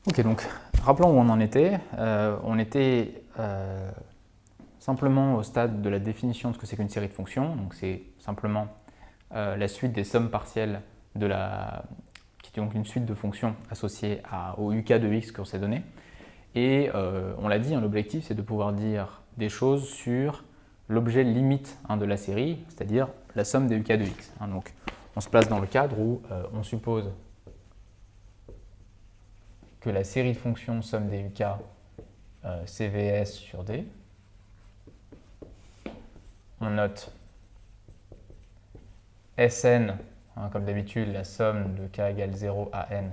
Ok, donc rappelons où on en était. On était simplement au stade de la définition de ce que c'est qu'une série de fonctions. Donc c'est simplement la suite des sommes partielles qui est donc une suite de fonctions associées au UK de x qu'on s'est donné. Et on l'a dit, l'objectif c'est de pouvoir dire des choses sur l'objet limite de la série, c'est-à-dire la somme des UK de x. Donc on se place dans le cadre où on suppose que la série de fonctions somme des UK CVS sur D. On note Sn, comme d'habitude, la somme de k égale 0 à n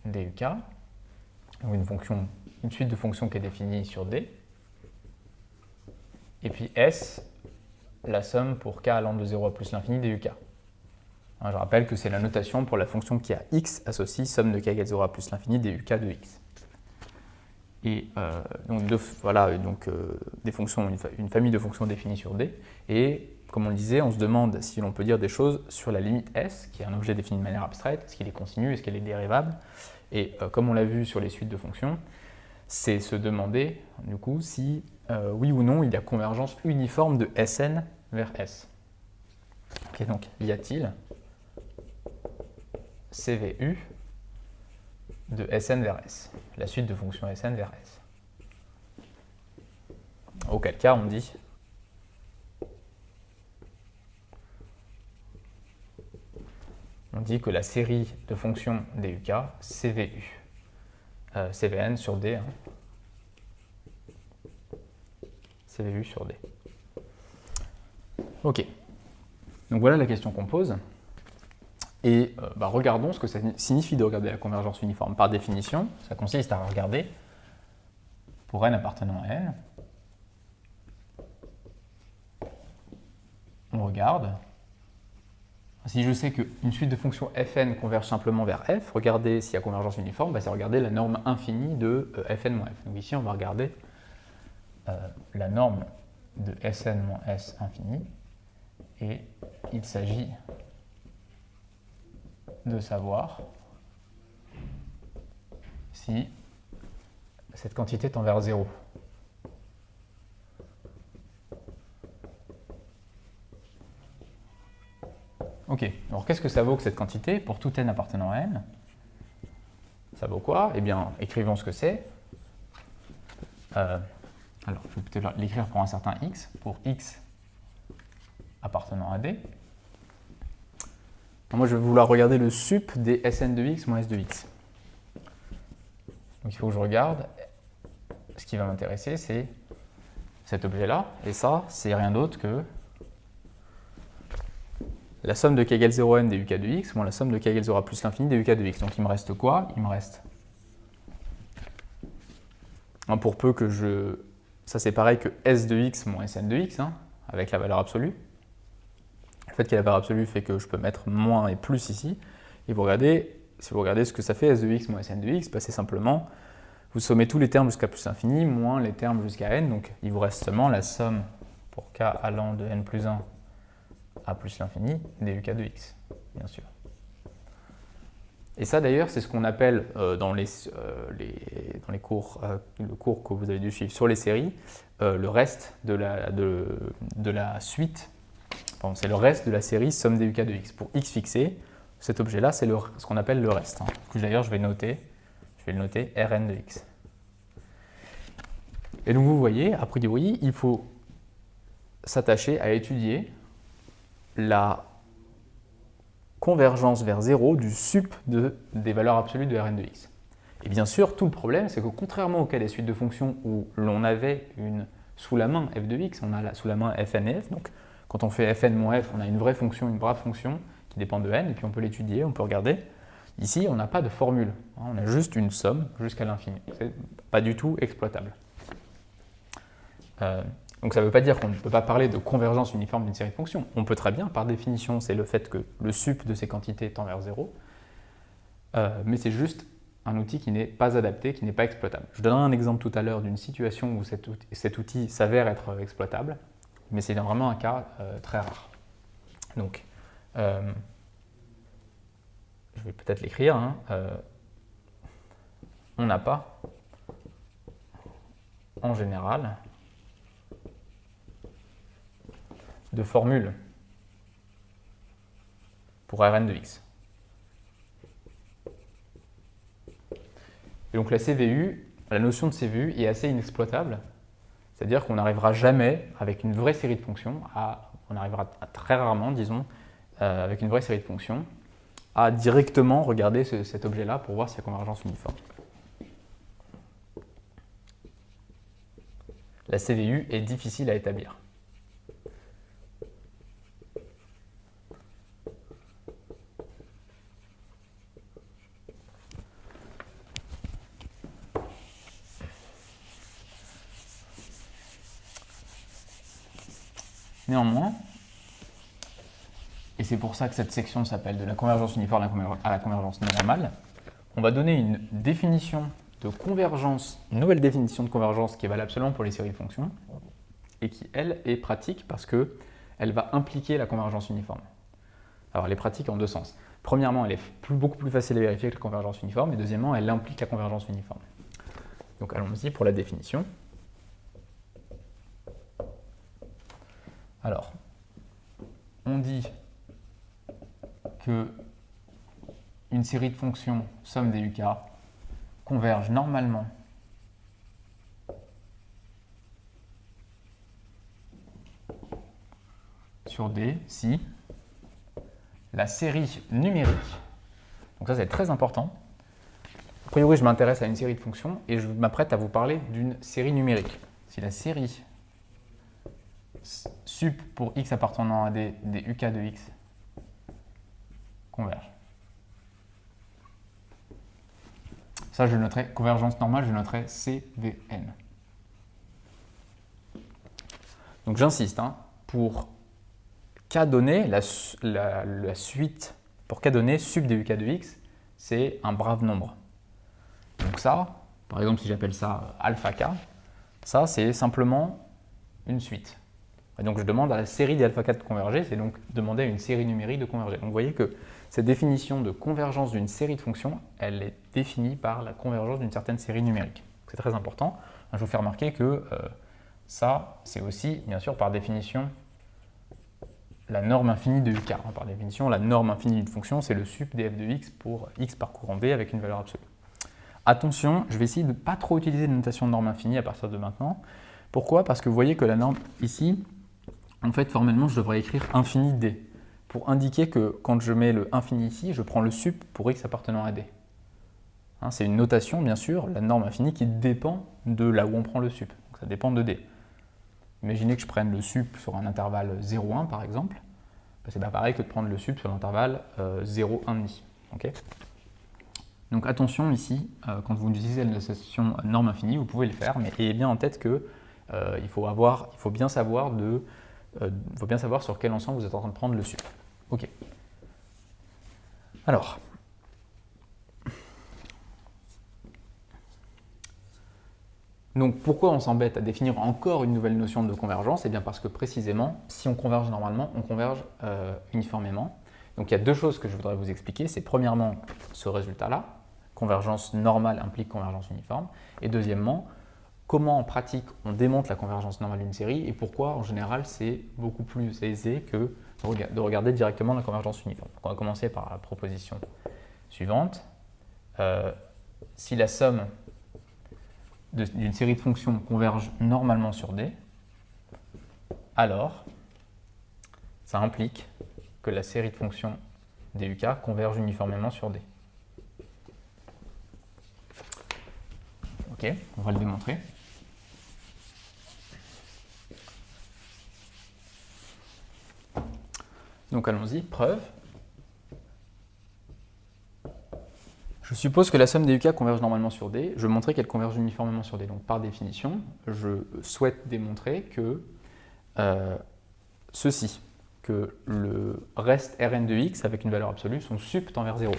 duk, ou une suite de fonctions qui est définie sur D. Et puis S, la somme pour k allant de 0 à plus l'infini duk. Je rappelle que c'est la notation pour la fonction qui a x associe somme de k égale 0 à plus l'infini duk de x. Et des fonctions, une famille de fonctions définies sur D. Et comme on le disait, on se demande si l'on peut dire des choses sur la limite S, qui est un objet défini de manière abstraite, est-ce qu'il est continu, est-ce qu'elle est dérivable. Et comme on l'a vu sur les suites de fonctions, c'est se demander du coup si oui ou non il y a convergence uniforme de Sn vers S. Okay, donc y a-t-il CVU de Sn vers S, la suite de fonctions Sn vers S. Auquel cas on dit que la série de fonctions duk CVU, CVN sur D, CVU sur D. Ok, donc voilà la question qu'on pose. Et regardons ce que ça signifie de regarder la convergence uniforme. Par définition, ça consiste à regarder, pour n appartenant à n, on regarde, si je sais qu'une suite de fonctions fn converge simplement vers f, regarder s'il y a convergence uniforme, c'est regarder la norme infinie de fn moins f. Donc ici, on va regarder la norme de Sn moins S infini, et il s'agit de savoir si cette quantité tend vers 0. Ok, alors qu'est-ce que ça vaut que cette quantité pour tout n appartenant à n? Ça vaut quoi? Eh bien, écrivons ce que c'est. Alors, je vais peut-être l'écrire pour un certain x, pour x appartenant à D. Alors moi, je vais vouloir regarder le sup des Sn de x moins S de x. Donc, il faut que je regarde. Ce qui va m'intéresser, c'est cet objet-là. Et ça, c'est rien d'autre que la somme de k égale 0n duk de x moins la somme de k égale 0 à plus l'infini duk de x. Donc, il me reste quoi? Il me reste... pour peu que je... Ça, c'est pareil que S de x moins Sn de x, avec la valeur absolue. Le fait qu'il y ait la valeur absolue fait que je peux mettre moins et plus ici. Et si vous regardez ce que ça fait S de x moins Sn de x, c'est simplement, vous sommez tous les termes jusqu'à plus l'infini, moins les termes jusqu'à n. Donc, il vous reste seulement la somme pour k allant de n plus 1 à plus l'infini duk de x, bien sûr. Et ça, d'ailleurs, c'est ce qu'on appelle dans les cours, le cours que vous avez dû suivre sur les séries, le reste de la suite. C'est le reste de la série somme duk de x. Pour x fixé, cet objet-là, c'est ce qu'on appelle le reste. Que d'ailleurs, je vais le noter Rn de x. Et donc, vous voyez, a priori, il faut s'attacher à étudier la convergence vers 0 du sup des valeurs absolues de Rn de x. Et bien sûr, tout le problème, c'est que contrairement au cas des suites de fonctions où l'on avait sous la main f de x, on a sous la main fn et f, donc quand on fait fn moins f, on a une vraie fonction, une brave fonction qui dépend de n, et puis on peut l'étudier, on peut regarder. Ici, on n'a pas de formule, on a juste une somme jusqu'à l'infini. C'est pas du tout exploitable. Donc ça ne veut pas dire qu'on ne peut pas parler de convergence uniforme d'une série de fonctions. On peut très bien, par définition, c'est le fait que le sup de ces quantités tend vers 0, mais c'est juste un outil qui n'est pas adapté, qui n'est pas exploitable. Je donnerai un exemple tout à l'heure d'une situation où cet outil s'avère être exploitable, mais c'est vraiment un cas très rare. Donc, je vais peut-être l'écrire. on n'a pas, en général, de formule pour Rn de x. Et donc la CVU, la notion de CVU est assez inexploitable, c'est-à-dire qu'on n'arrivera jamais, avec une vraie série de fonctions, on arrivera très rarement, disons, avec une vraie série de fonctions, à directement regarder cet objet-là pour voir s'il y a convergence uniforme. La CVU est difficile à établir. Néanmoins, et c'est pour ça que cette section s'appelle de la convergence uniforme à la convergence normale, on va donner une définition de convergence, une nouvelle définition de convergence qui est valable seulement pour les séries de fonctions et qui, elle, est pratique parce qu'elle va impliquer la convergence uniforme. Alors, elle est pratique en deux sens. Premièrement, elle est beaucoup plus facile à vérifier que la convergence uniforme, et deuxièmement, elle implique la convergence uniforme. Donc, allons-y pour la définition. Alors, on dit que une série de fonctions, somme des UK, converge normalement sur D si la série numérique, donc ça c'est très important, a priori je m'intéresse à une série de fonctions et je m'apprête à vous parler d'une série numérique. Si la série sup pour x appartenant à D des UK de x converge. Ça, je noterai convergence normale, je noterai CVN. Donc j'insiste, pour k donné, la suite, pour k donné, sup des UK de x, c'est un brave nombre. Donc ça, par exemple, si j'appelle ça alpha k, ça c'est simplement une suite. Et donc je demande à la série des alpha k de converger, c'est donc demander à une série numérique de converger. Donc vous voyez que cette définition de convergence d'une série de fonctions, elle est définie par la convergence d'une certaine série numérique. C'est très important. Je vous fais remarquer que ça, c'est aussi, bien sûr, par définition, la norme infinie de UK. Par définition, la norme infinie d'une fonction, c'est le sup df de x pour x parcourant B avec une valeur absolue. Attention, je vais essayer de ne pas trop utiliser de notation de norme infinie à partir de maintenant. Pourquoi? Parce que vous voyez que la norme ici, en fait, formellement, je devrais écrire infini D pour indiquer que quand je mets le infini ici, je prends le sup pour x appartenant à D. C'est une notation, bien sûr, la norme infinie qui dépend de là où on prend le sup. Donc ça dépend de D. Imaginez que je prenne le sup sur un intervalle 0,1 par exemple. C'est pas pareil que de prendre le sup sur l'intervalle 0,1,5. Okay, donc attention ici, quand vous utilisez la notation norme infinie, vous pouvez le faire, mais ayez bien en tête que il faut bien savoir sur quel ensemble vous êtes en train de prendre le sup. Ok. Alors, donc pourquoi on s'embête à définir encore une nouvelle notion de convergence? Eh bien parce que précisément, si on converge normalement, on converge uniformément. Donc il y a deux choses que je voudrais vous expliquer. C'est premièrement ce résultat-là, convergence normale implique convergence uniforme. Et deuxièmement, comment en pratique on démontre la convergence normale d'une série et pourquoi en général c'est beaucoup plus aisé que de regarder directement la convergence uniforme. Donc on va commencer par la proposition suivante. Si la somme d'une série de fonctions converge normalement sur D, alors ça implique que la série de fonctions DUK converge uniformément sur D. Ok, on va le démontrer. Donc allons-y, preuve. Je suppose que la somme des UK converge normalement sur D. Je veux montrer qu'elle converge uniformément sur D. Donc par définition, je souhaite démontrer que ceci, que le reste Rn de x avec une valeur absolue, son sup tend vers 0.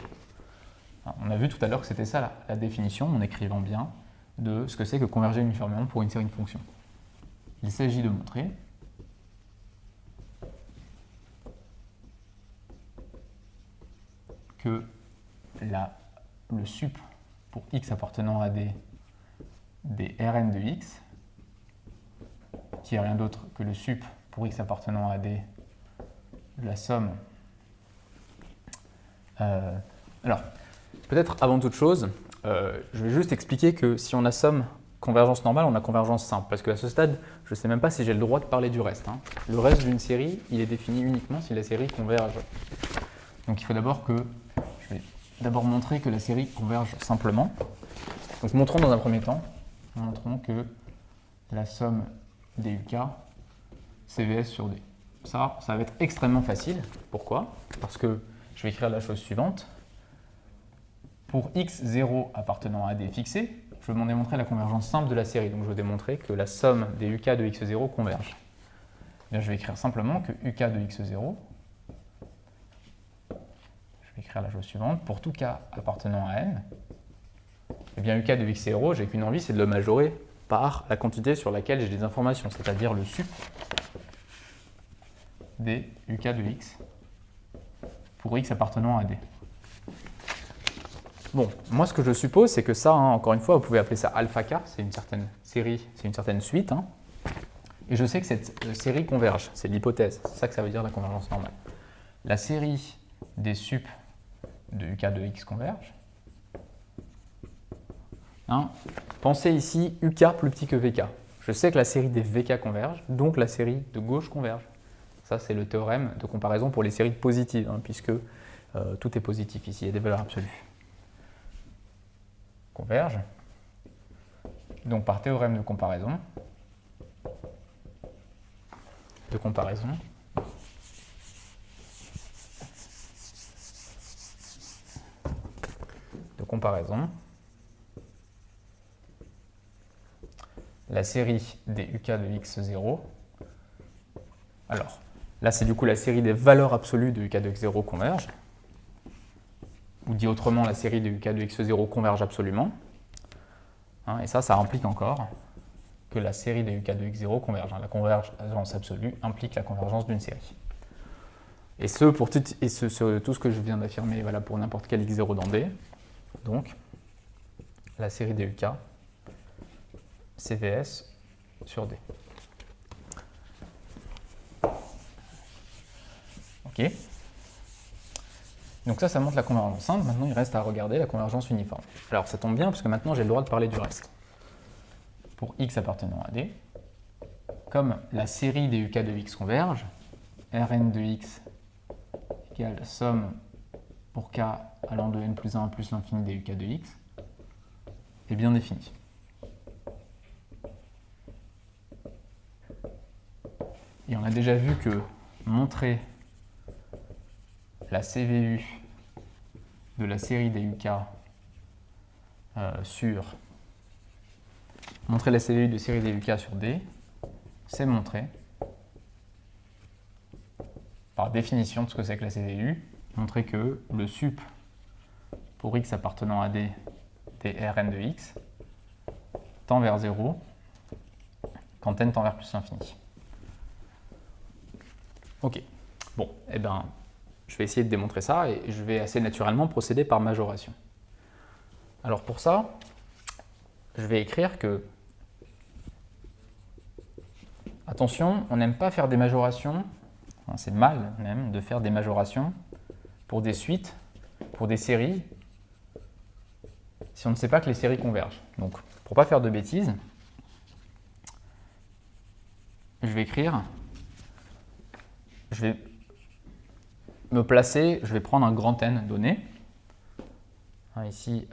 On a vu tout à l'heure que c'était ça la définition, en écrivant bien, de ce que c'est que converger uniformément pour une série de fonctions. Il s'agit de montrer que le sup pour x appartenant à D des Rn de x, qui est rien d'autre que le sup pour x appartenant à D de la somme. Alors, peut-être avant toute chose, je vais juste expliquer que si on assomme convergence normale, on a convergence simple, parce qu'à ce stade, je ne sais même pas si j'ai le droit de parler du reste. Le reste d'une série, il est défini uniquement si la série converge. Donc il faut d'abord que, je vais d'abord montrer que la série converge simplement. Donc montrons dans un premier temps, montrons que la somme des UK, c'est VS sur D. Ça va être extrêmement facile. Pourquoi? Parce que je vais écrire la chose suivante. Pour x0 appartenant à D fixé, je vais m'en démontrer la convergence simple de la série. Donc je vais démontrer que la somme des UK de x0 converge. Bien, je vais écrire simplement que UK de x0, je vais écrire la chose suivante. Pour tout k appartenant à n, eh bien UK de x0, j'ai qu'une envie, c'est de le majorer par la quantité sur laquelle j'ai des informations, c'est-à-dire le sup des UK de x pour x appartenant à D. Bon, moi ce que je suppose, c'est que ça, encore une fois, vous pouvez appeler ça alpha k, c'est une certaine série, c'est une certaine suite, et je sais que cette série converge, c'est l'hypothèse, c'est ça que ça veut dire la convergence normale. La série des sup de UK de x converge. Pensez ici UK plus petit que VK. Je sais que la série des VK converge, donc la série de gauche converge. Ça, c'est le théorème de comparaison pour les séries positives, puisque tout est positif ici, il y a des valeurs absolues. Converge. Donc par théorème de comparaison, la série des UK de x0, alors là c'est du coup la série des valeurs absolues de UK de x0 converge, ou dit autrement la série des UK de x0 converge absolument, et ça implique encore que la série des UK de x0 converge. La convergence absolue implique la convergence d'une série. Et tout ce que je viens d'affirmer est valable pour n'importe quel x0 dans D. Donc, la série des UK, c'est VS sur D. Ok. Donc ça montre la convergence simple. Maintenant, il reste à regarder la convergence uniforme. Alors, ça tombe bien, parce que maintenant, j'ai le droit de parler du reste. Pour x appartenant à D, comme la série des UK de x converge, Rn de x égale somme pour k allant de n plus 1 plus l'infini des UK de x, est bien définie. Et on a déjà vu que montrer la CVU de la série des UK montrer la CVU de série des UK sur D, c'est montrer, par définition de ce que c'est que la CVU, montrer que le sup pour x appartenant à D des Rn de x tend vers 0 quand n tend vers plus l'infini. Ok, bon, eh bien, je vais essayer de démontrer ça et je vais assez naturellement procéder par majoration. Alors pour ça, je vais écrire que, attention, on n'aime pas faire des majorations, c'est mal même de faire des majorations pour des suites, pour des séries, si on ne sait pas que les séries convergent. Donc, pour ne pas faire de bêtises, je vais écrire, je vais me placer, je vais prendre un grand N donné. Ici,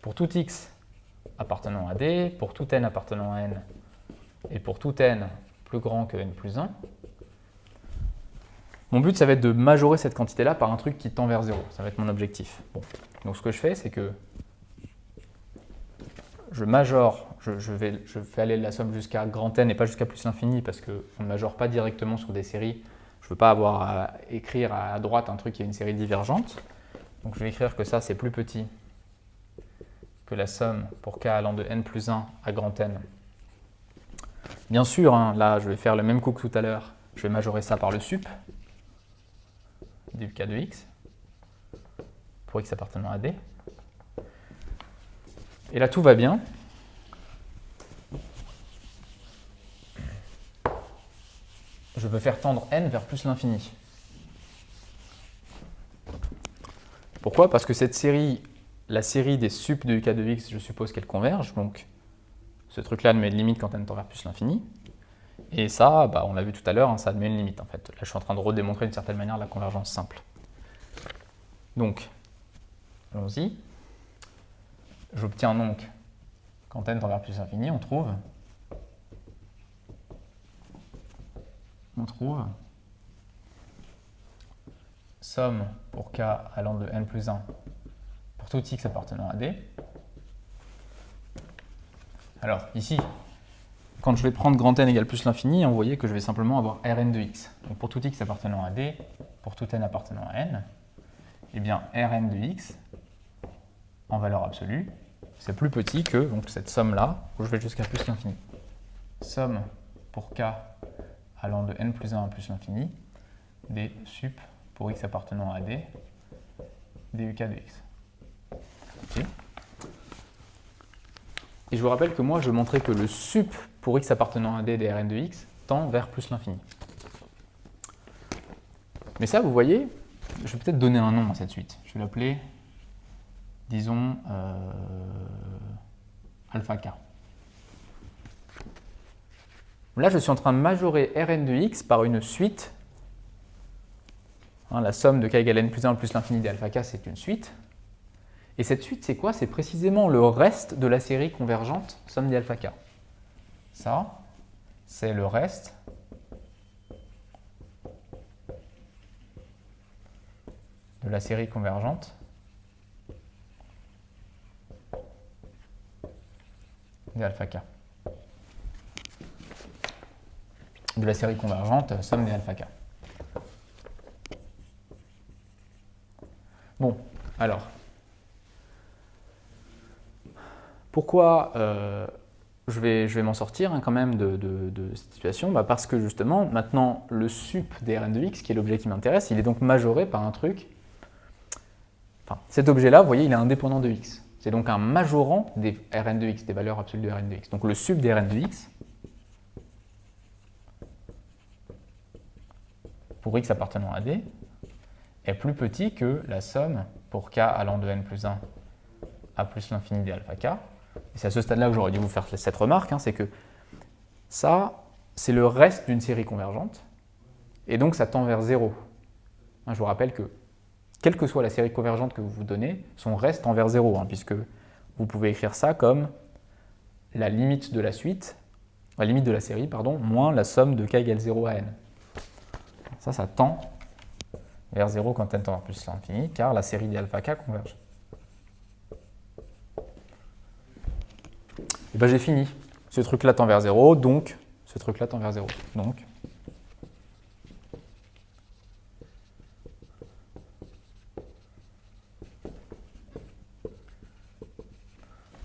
pour tout x appartenant à D, pour tout n appartenant à n, et pour tout n plus grand que n plus 1, mon but, ça va être de majorer cette quantité-là par un truc qui tend vers 0. Ça va être mon objectif. Bon. Donc ce que je fais, c'est que je majore, je fais aller la somme jusqu'à grand N et pas jusqu'à plus l'infini parce qu'on ne majore pas directement sur des séries. Je ne veux pas avoir à écrire à droite un truc qui est une série divergente. Donc je vais écrire que ça, c'est plus petit que la somme pour k allant de n plus 1 à grand N. Bien sûr, là, je vais faire le même coup que tout à l'heure. Je vais majorer ça par le sup du k de x pour x appartenant à D. Et là, tout va bien. Je peux faire tendre n vers plus l'infini. Pourquoi? Parce que cette série, la série des sup de uk de x, je suppose qu'elle converge. Donc, ce truc-là ne met de limite quand n tend vers plus l'infini. Et ça, bah, on l'a vu tout à l'heure, hein, ça admet une limite en fait. Là, je suis en train de redémontrer d'une certaine manière la convergence simple. Donc, allons-y. J'obtiens donc, quand n tend vers plus l'infini, on trouve somme pour k allant de n plus 1 pour tout x appartenant à D. Alors, ici, quand je vais prendre grand n égale plus l'infini, vous voyez que je vais simplement avoir Rn de x. Donc pour tout x appartenant à D, pour tout n appartenant à n, eh bien Rn de x, en valeur absolue, c'est plus petit que donc, cette somme-là, où je vais jusqu'à plus l'infini. Somme pour k allant de n plus 1 à plus l'infini, d sup pour x appartenant à D, duk de x. Okay. Et je vous rappelle que moi, je montrais que le sup pour x appartenant à D des Rn de x tend vers plus l'infini. Mais ça, vous voyez, je vais peut-être donner un nom à cette suite. Je vais l'appeler, disons, alpha k. Là, je suis en train de majorer Rn de x par une suite. Hein, la somme de k égale n plus 1 plus l'infini des alpha k, c'est une suite. Et cette suite, c'est quoi? C'est précisément le reste de la série convergente somme des alpha k. Ça, c'est le reste de la série convergente des alpha k. De la série convergente somme des alpha k. Bon, alors, pourquoi je vais m'en sortir hein, quand même de cette situation? Bah parce que justement, maintenant, le sup des Rn de x, qui est l'objet qui m'intéresse, il est donc majoré par un truc. Enfin, cet objet-là, vous voyez, il est indépendant de x. C'est donc un majorant des Rn de x, des valeurs absolues de Rn de x. Donc le sup des Rn de x, pour x appartenant à D, est plus petit que la somme pour k allant de n plus 1 à plus l'infini des alpha k. Et c'est à ce stade-là que j'aurais dû vous faire cette remarque, hein, c'est que ça, c'est le reste d'une série convergente, et donc ça tend vers 0. Hein, je vous rappelle que, quelle que soit la série convergente que vous vous donnez, son reste tend vers 0, hein, puisque vous pouvez écrire ça comme la limite de la suite, la limite de la série, pardon, moins la somme de k égale 0 à n. Ça tend vers 0 quand n tend vers plus l'infini, car la série des alpha k converge. Et bien j'ai fini. Ce truc-là tend vers 0, donc ce truc-là tend vers 0. Donc,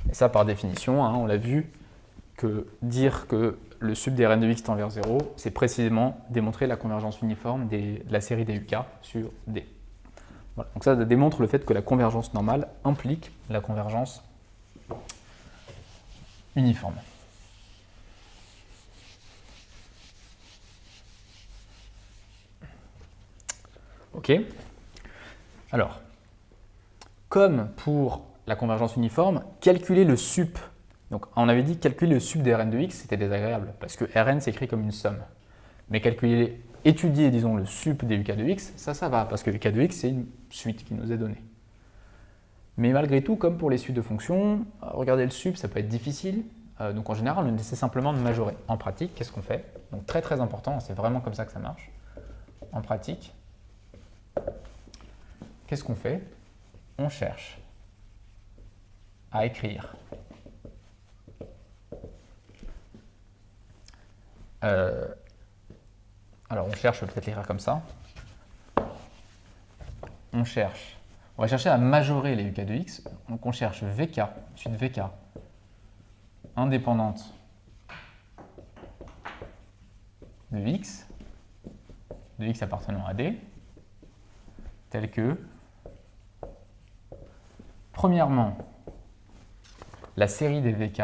et ça par définition, hein, on l'a vu, que dire que le sup des Rn de x tend vers 0, c'est précisément démontrer la convergence uniforme de la série des UK sur D. Voilà. Donc ça démontre le fait que la convergence normale implique la convergence uniforme. Ok. Alors, comme pour la convergence uniforme, calculer le sup. Donc, on avait dit calculer le sup des Rn de x, c'était désagréable, parce que Rn s'écrit comme une somme. Mais étudier, disons, le sup des UK de x, ça va, parce que UK de x, c'est une suite qui nous est donnée. Mais malgré tout, comme pour les suites de fonctions, regarder le sup, ça peut être difficile. Donc en général, on essaie simplement de majorer. En pratique, qu'est-ce qu'on fait? Donc très très important, c'est vraiment comme ça que ça marche. En pratique, qu'est-ce qu'on fait? On cherche à écrire alors on cherche, je vais peut-être l'écrire comme ça. On va chercher à majorer les UK de x. Donc on cherche VK, suite VK, indépendante de x appartenant à D, telle que, premièrement, la série des VK,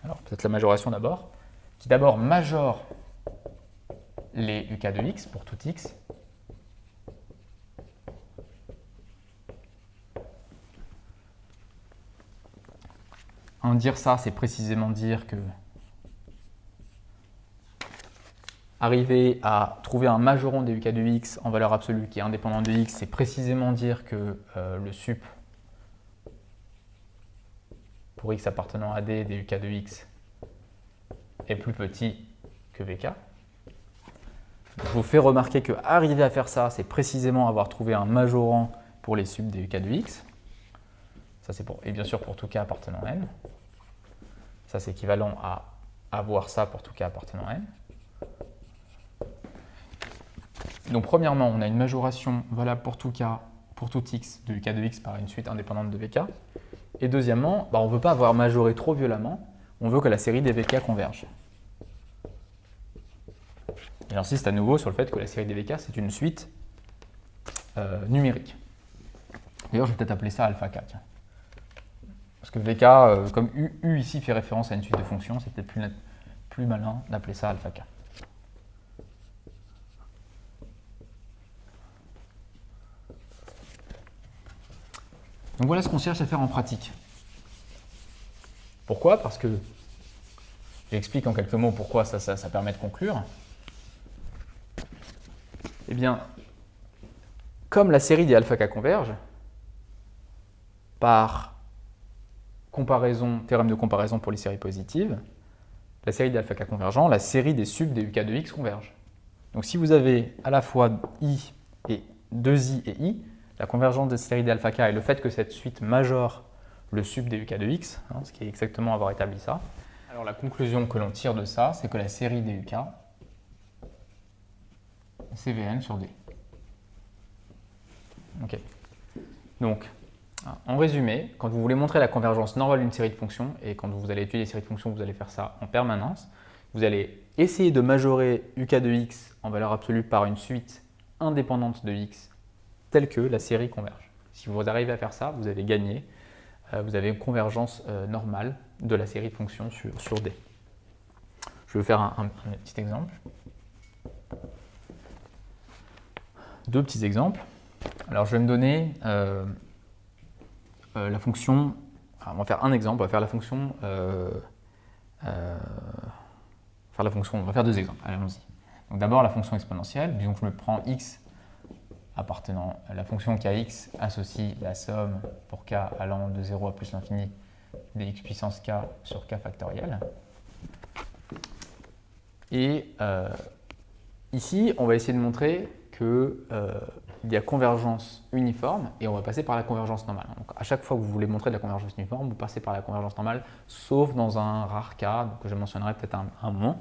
alors peut-être la majoration d'abord, qui d'abord majore les UK de x pour tout x, dire ça, c'est précisément dire que arriver à trouver un majoron des UK de x en valeur absolue qui est indépendant de x, c'est précisément dire que le sup pour x appartenant à D des UK de x est plus petit que VK. Je vous fais remarquer que arriver à faire ça, c'est précisément avoir trouvé un majorant pour les subs des UK de x. Ça, c'est et bien sûr pour tout k appartenant à n. Ça, c'est équivalent à avoir ça pour tout k appartenant à n. Donc, premièrement, on a une majoration valable pour tout k, pour tout x de UK de x par une suite indépendante de VK. Et deuxièmement, on ne veut pas avoir majoré trop violemment, on veut que la série des VK converge. Et j'insiste à nouveau sur le fait que la série des VK, c'est une suite numérique. D'ailleurs, je vais peut-être appeler ça alpha k. Tiens. Parce que VK, comme U ici fait référence à une suite de fonctions, c'est peut-être plus malin d'appeler ça alpha k. Donc voilà ce qu'on cherche à faire en pratique. Pourquoi? Parce que j'explique en quelques mots pourquoi ça permet de conclure. Eh bien, comme la série des alpha k converge, par comparaison, théorème de comparaison pour les séries positives, la série des alpha k convergents, la série des subs des UK de x converge. Donc si vous avez à la fois i et 2i et i, la convergence de série des alpha k et le fait que cette suite majore le sub des UK de x, ce qui est exactement avoir établi ça. Alors la conclusion que l'on tire de ça, c'est que la série des UK, c'est Vn sur D. Ok. Donc, en résumé, quand vous voulez montrer la convergence normale d'une série de fonctions, et quand vous allez étudier les séries de fonctions, vous allez faire ça en permanence, vous allez essayer de majorer UK de x en valeur absolue par une suite indépendante de x, telle que la série converge. Si vous arrivez à faire ça, vous avez gagné, vous avez une convergence normale de la série de fonctions sur D. Je vais faire un petit exemple. Deux petits exemples. Alors je vais me donner la fonction, on va faire un exemple, on va faire la fonction, on va faire deux exemples, allons-y. Donc d'abord la fonction exponentielle, disons que je me prends x appartenant à la fonction qui a x associe la somme pour k allant de 0 à plus l'infini de x puissance k sur k factoriel. Et ici, on va essayer de montrer qu'il y a convergence uniforme et on va passer par la convergence normale. Donc, à chaque fois que vous voulez montrer de la convergence uniforme, vous passez par la convergence normale, sauf dans un rare cas que je mentionnerai peut-être à un moment.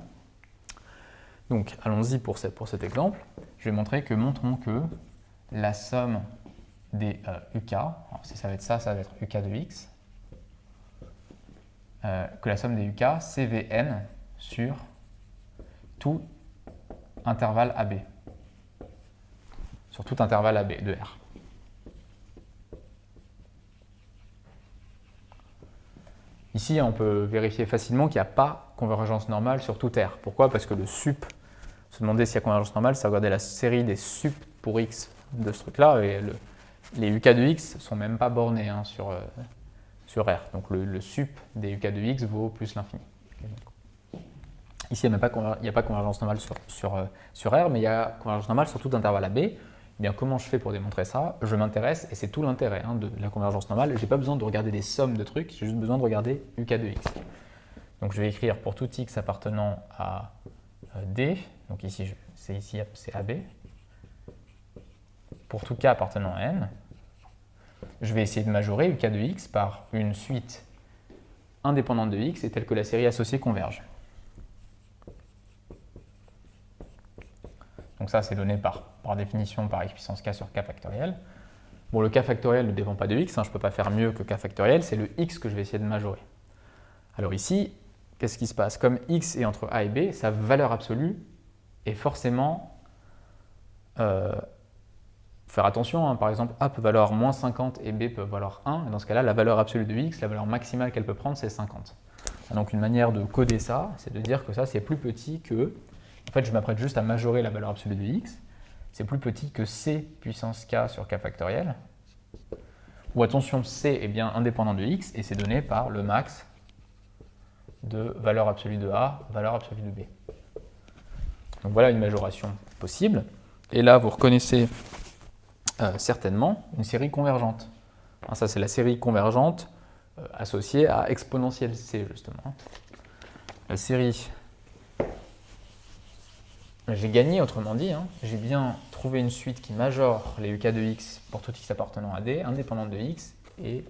Donc, allons-y pour cet exemple. Je vais montrer que, montrons que la somme des UK, alors si ça va être ça va être UK de x, que la somme des UK, c'est Vn sur tout intervalle AB. Sur tout intervalle AB de R. Ici, on peut vérifier facilement qu'il n'y a pas convergence normale sur tout R. Pourquoi? Parce que le sup, se demander s'il y a convergence normale, c'est regarder la série des sup pour x de ce truc-là, et les UK de x ne sont même pas bornés sur R. Donc le sup des UK de x vaut plus l'infini. Ici, il n'y a pas convergence normale sur R, mais il y a convergence normale sur tout intervalle AB. Eh bien, comment je fais pour démontrer ça? Je m'intéresse, et c'est tout l'intérêt de la convergence normale, je n'ai pas besoin de regarder des sommes de trucs, j'ai juste besoin de regarder UK de x. Donc je vais écrire pour tout x appartenant à D, donc ici c'est AB, pour tout k appartenant à n, je vais essayer de majorer UK de x par une suite indépendante de x et telle que la série associée converge. Donc ça, c'est donné par définition par x puissance k sur k factoriel. Bon, le k factoriel ne dépend pas de x, je ne peux pas faire mieux que k factoriel, c'est le x que je vais essayer de majorer. Alors ici, qu'est-ce qui se passe? Comme x est entre a et b, sa valeur absolue est forcément faire attention, hein, par exemple, A peut valoir moins 50 et B peut valoir 1. Et dans ce cas-là, la valeur absolue de x, la valeur maximale qu'elle peut prendre, c'est 50. Donc une manière de coder ça, c'est de dire que ça, c'est plus petit que... En fait, je m'apprête juste à majorer la valeur absolue de x. C'est plus petit que c puissance k sur k factoriel. Où attention, c est bien indépendant de x et c'est donné par le max de valeur absolue de a, valeur absolue de b. Donc voilà une majoration possible. Et là, vous reconnaissez certainement une série convergente. Hein, ça, c'est la série convergente associée à exponentielle c, justement. La série... J'ai gagné, autrement dit, hein. J'ai bien trouvé une suite qui majore les UK de x pour tout x appartenant à D, indépendante de x, et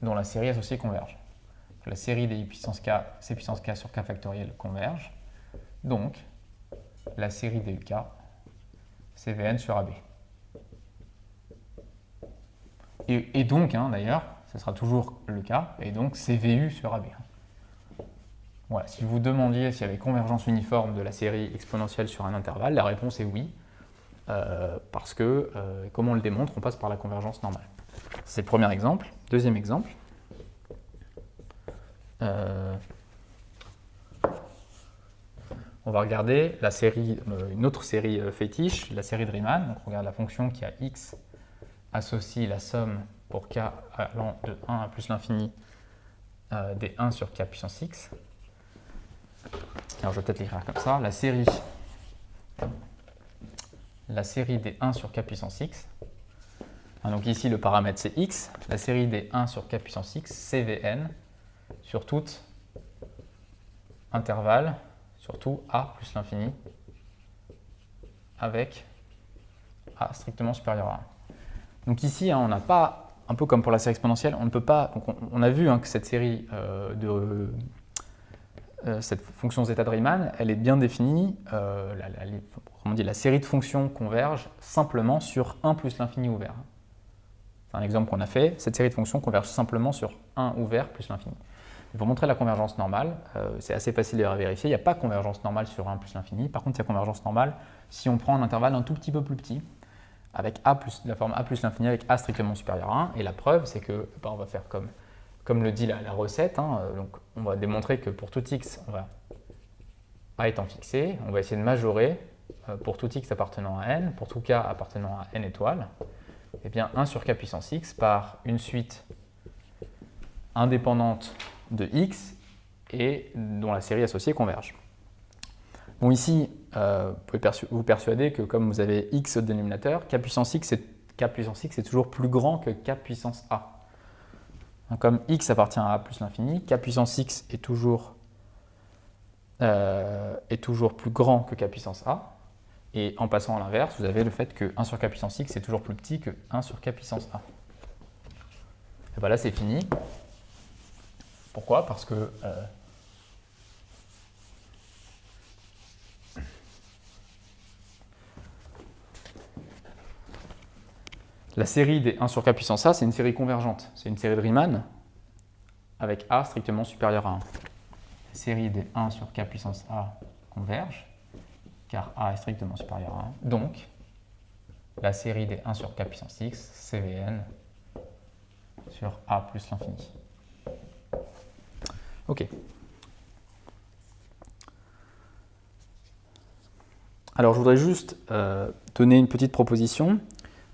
dont la série associée converge. La série des puissance k, c puissance k sur k factoriel converge. Donc, la série des UK, CVN sur AB. Et donc, hein, d'ailleurs, ce sera toujours le cas, et donc CVU sur AB. Voilà, si vous demandiez s'il y avait convergence uniforme de la série exponentielle sur un intervalle, la réponse est oui, parce que, comme on le démontre, on passe par la convergence normale. C'est le premier exemple. Deuxième exemple. On va regarder la série, une autre série fétiche, la série de Riemann. Donc on regarde la fonction qui a x associe la somme pour k allant de 1 à plus l'infini des 1 sur k puissance x. Alors je vais peut-être l'écrire comme ça. La série des 1 sur k puissance x. Donc ici le paramètre c'est x. La série des 1 sur k puissance x, CVN, sur tout intervalle, surtout a plus l'infini, avec a strictement supérieur à 1. Donc ici, hein, on n'a pas, un peu comme pour la série exponentielle, on ne peut pas. Donc on a vu hein, que cette série cette fonction zeta de Riemann, elle est bien définie. La série de fonctions converge simplement sur 1 plus l'infini ouvert. C'est un exemple qu'on a fait. Cette série de fonctions converge simplement sur 1 ouvert plus l'infini. Pour montrer la convergence normale, c'est assez facile à vérifier. Il n'y a pas de convergence normale sur 1 plus l'infini. Par contre, il y a convergence normale si on prend un intervalle un tout petit peu plus petit, avec a plus, la forme a plus l'infini avec a strictement supérieur à 1. Et la preuve, c'est que on va faire comme le dit la recette. Hein, donc on va démontrer que pour tout x, a étant fixé, on va essayer de majorer pour tout x appartenant à n, pour tout k appartenant à n étoiles, eh bien 1 sur k puissance x par une suite indépendante de x et dont la série associée converge. Bon, ici, vous pouvez vous persuader que comme vous avez x au dénominateur, k puissance x est toujours plus grand que k puissance a. Donc, comme x appartient à a plus l'infini, k puissance x est toujours plus grand que k puissance a. Et en passant à l'inverse, vous avez le fait que 1 sur k puissance x est toujours plus petit que 1 sur k puissance a. Et bien là, c'est fini. Pourquoi? Parce que la série des 1 sur k puissance a, c'est une série convergente. C'est une série de Riemann avec a strictement supérieur à 1. La série des 1 sur k puissance a converge, car a est strictement supérieur à 1. Donc, la série des 1 sur k puissance x, CVN, sur a plus l'infini. Ok. Alors, je voudrais juste donner une petite proposition.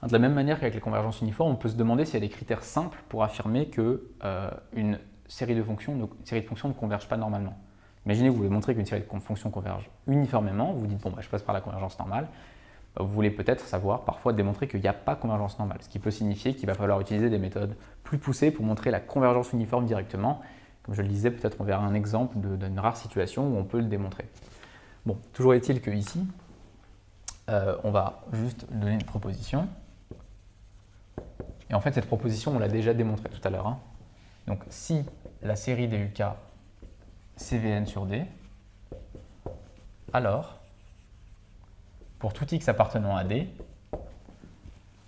De la même manière qu'avec les convergences uniformes, on peut se demander s'il y a des critères simples pour affirmer qu'une série de fonctions ne converge pas normalement. Imaginez que vous voulez montrer qu'une série de fonctions converge uniformément, vous vous dites, bon, je passe par la convergence normale. Vous voulez peut-être savoir, parfois, démontrer qu'il n'y a pas de convergence normale, ce qui peut signifier qu'il va falloir utiliser des méthodes plus poussées pour montrer la convergence uniforme directement. Comme je le disais, peut-être on verra un exemple d'une rare situation où on peut le démontrer. Bon, toujours est-il que ici, on va juste donner une proposition. Et en fait, cette proposition, on l'a déjà démontrée tout à l'heure. Hein. Donc, si la série des UK CVN sur D, alors, pour tout x appartenant à D,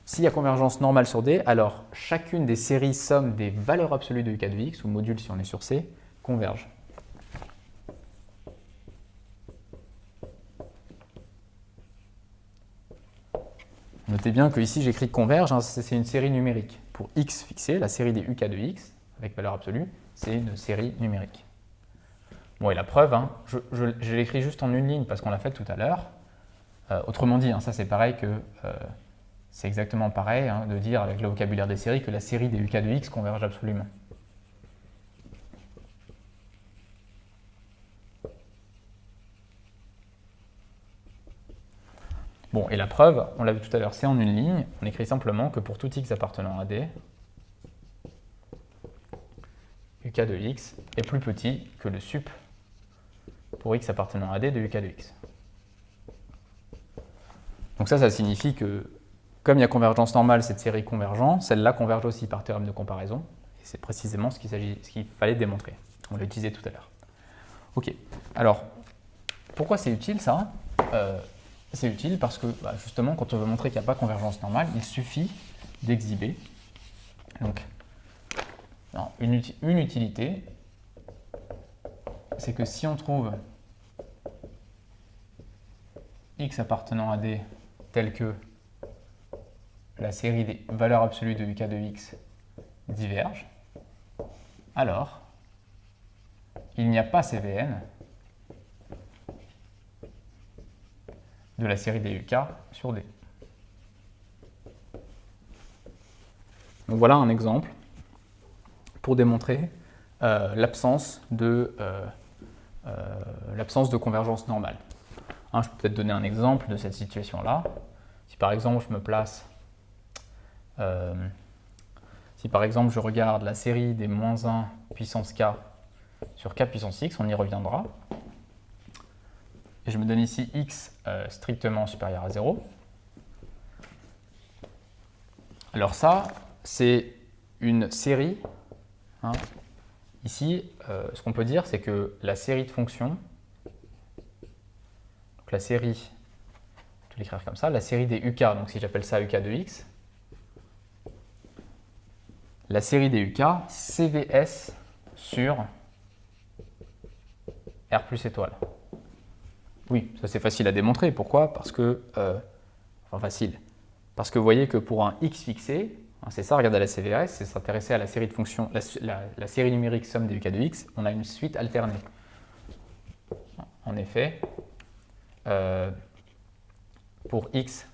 s'il y a convergence normale sur D, alors chacune des séries somme des valeurs absolues de UK de x, ou module si on est sur C, converge. Notez bien que ici j'écris converge, hein, c'est une série numérique. Pour x fixé, la série des UK de x, avec valeur absolue, c'est une série numérique. Bon, et la preuve, hein, je l'écris juste en une ligne parce qu'on l'a fait tout à l'heure. Autrement dit, hein, ça c'est pareil que c'est exactement pareil hein, de dire avec le vocabulaire des séries que la série des UK de x converge absolument. Bon, et la preuve, on l'a vu tout à l'heure, c'est en une ligne. On écrit simplement que pour tout x appartenant à D, UK de x est plus petit que le sup pour x appartenant à D de UK de x. Donc ça signifie que, comme il y a convergence normale, cette série convergente, celle-là converge aussi par théorème de comparaison. Et c'est précisément ce qu'il fallait démontrer. On l'a utilisé tout à l'heure. Ok, alors, pourquoi c'est utile ça C'est utile parce que, justement, quand on veut montrer qu'il n'y a pas convergence normale, il suffit d'exhiber. Donc, une utilité, c'est que si on trouve x appartenant à D tel que la série des valeurs absolues de UK de x diverge, alors il n'y a pas CVN de la série des UK sur D. Donc voilà un exemple pour démontrer l'absence de convergence normale. Je peux peut-être donner un exemple de cette situation-là. Si par exemple je me place, si par exemple je regarde la série des moins 1 puissance k sur k puissance x, on y reviendra. Et je me donne ici x strictement supérieur à 0. Alors ça, c'est une série. Ici, ce qu'on peut dire, c'est que la série de fonctions, donc la série, je vais l'écrire comme ça, la série des UK, donc si j'appelle ça UK de x, la série des UK, CVS sur R plus étoile. Oui, ça c'est facile à démontrer. Pourquoi? Parce que, parce que vous voyez que pour un x fixé, c'est ça, regarder la CVS, c'est s'intéresser à la série de fonctions, la série numérique somme des UK de x, on a une suite alternée. En effet, pour x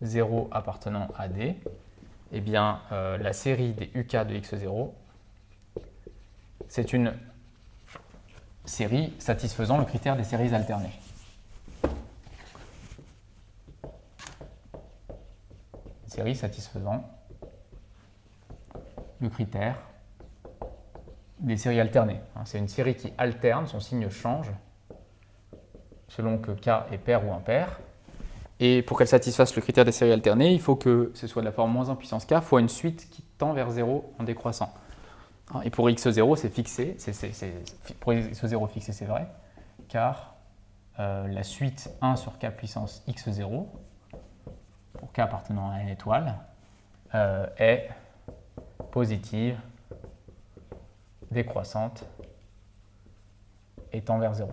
0 appartenant à D, eh bien, la série des UK de x0, c'est une série satisfaisant le critère des séries alternées. Une série satisfaisant le critère des séries alternées. C'est une série qui alterne, son signe change selon que k est pair ou impair. Et pour qu'elle satisfasse le critère des séries alternées, il faut que ce soit de la forme moins 1 puissance k fois une suite qui tend vers 0 en décroissant. Et pour x0, c'est fixé, pour x0 fixé, c'est vrai, car la suite 1 sur k puissance x0, pour k appartenant à une étoile, est positive, décroissante et tend vers 0.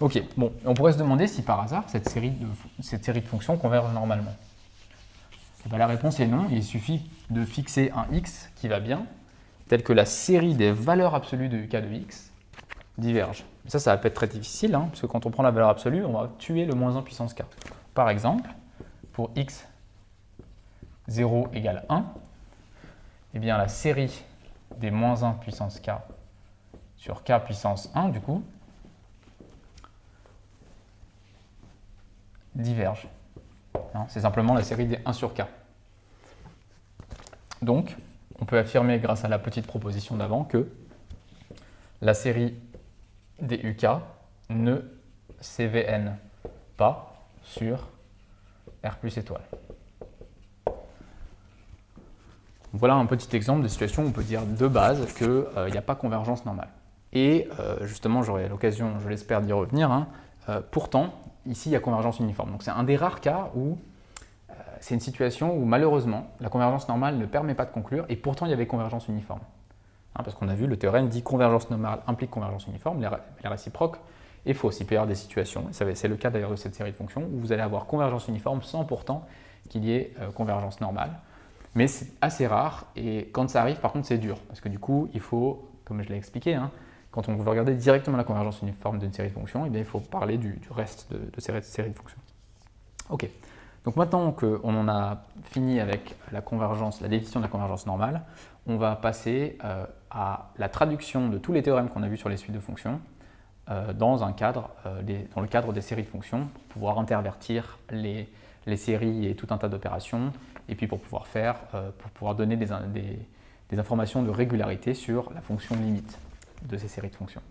Ok, bon, on pourrait se demander si par hasard cette série de fonctions converge normalement. Et bien, la réponse est non, il suffit de fixer un x qui va bien, tel que la série des valeurs absolues de UK de x diverge. Ça va pas être très difficile, parce que quand on prend la valeur absolue, on va tuer le moins 1 puissance k. Par exemple, pour x 0 égale 1, eh bien la série des moins 1 puissance k sur k puissance 1, du coup, diverge. C'est simplement la série des 1 sur k. Donc, on peut affirmer grâce à la petite proposition d'avant que la série des UK ne CVN pas sur R plus étoile. Voilà un petit exemple de situation où on peut dire de base qu'il n'y a pas convergence normale. Et justement, j'aurai l'occasion, je l'espère, d'y revenir. Pourtant, ici, il y a convergence uniforme. Donc c'est un des rares cas où c'est une situation où malheureusement, la convergence normale ne permet pas de conclure et pourtant il y avait convergence uniforme. Parce qu'on a vu, le théorème dit convergence normale implique convergence uniforme, la réciproque et fausse. Il peut y avoir des situations, et c'est le cas d'ailleurs de cette série de fonctions, où vous allez avoir convergence uniforme sans pourtant qu'il y ait convergence normale. Mais c'est assez rare, et quand ça arrive, par contre, c'est dur, parce que du coup, il faut, comme je l'ai expliqué, hein, quand on veut regarder directement la convergence uniforme d'une série de fonctions, eh bien, il faut parler du reste de cette série de fonctions. Ok, donc maintenant qu'on en a fini avec la convergence, la définition de la convergence normale, on va passer à la traduction de tous les théorèmes qu'on a vus sur les suites de fonctions dans le cadre des séries de fonctions, pour pouvoir intervertir les séries et tout un tas d'opérations, et puis pour pouvoir donner des informations de régularité sur la fonction limite de ces séries de fonctions.